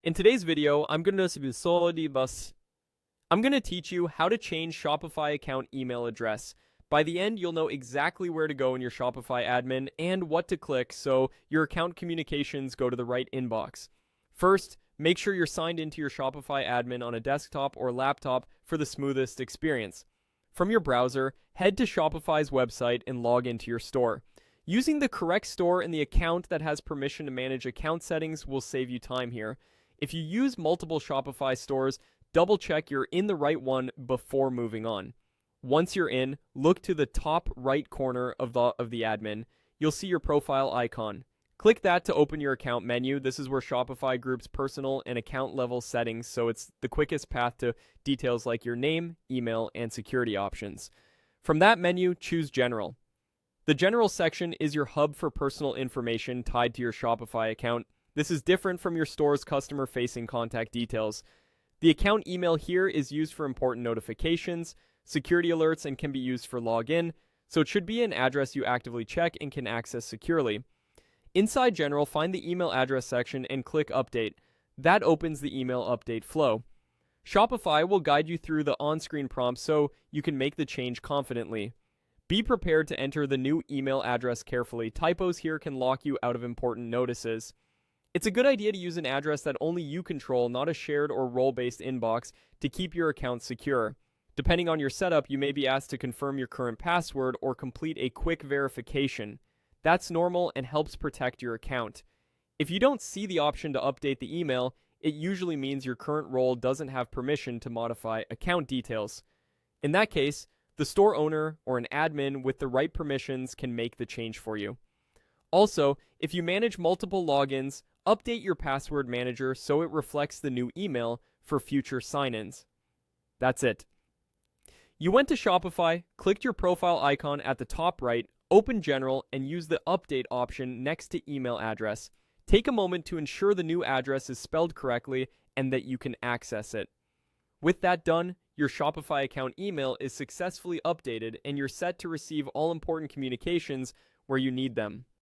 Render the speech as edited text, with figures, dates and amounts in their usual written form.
In today's video, I'm going to teach you how to change Shopify account email address. By the end, you'll know exactly where to go in your Shopify admin and what to click so your account communications go to the right inbox. First, make sure you're signed into your Shopify admin on a desktop or laptop for the smoothest experience. From your browser, head to Shopify's website and log into your store. Using the correct store and the account that has permission to manage account settings will save you time here. If you use multiple Shopify stores, double check you're in the right one before moving on. Once you're in, look to the top right corner of the admin. You'll see your profile icon. Click that to open your account menu. This is where Shopify groups personal and account level settings, so it's the quickest path to details like your name, email, and security options. From that menu, choose General. The General section is your hub for personal information tied to your Shopify account. This is different from your store's customer-facing contact details. The account email here is used for important notifications, security alerts, and can be used for login, so it should be an address you actively check and can access securely. Inside General, find the email address section and click Update. That opens the email update flow. Shopify will guide you through the on-screen prompts so you can make the change confidently. Be prepared to enter the new email address carefully. Typos here can lock you out of important notices. It's a good idea to use an address that only you control, not a shared or role-based inbox, to keep your account secure. Depending on your setup, you may be asked to confirm your current password or complete a quick verification. That's normal and helps protect your account. If you don't see the option to update the email, it usually means your current role doesn't have permission to modify account details. In that case, the store owner or an admin with the right permissions can make the change for you. Also, if you manage multiple logins, update your password manager so it reflects the new email for future sign-ins. That's it. You went to Shopify, clicked your profile icon at the top right, open General, and use the Update option next to email address. Take a moment to ensure the new address is spelled correctly and that you can access it. With that done, your Shopify account email is successfully updated and you're set to receive all important communications where you need them.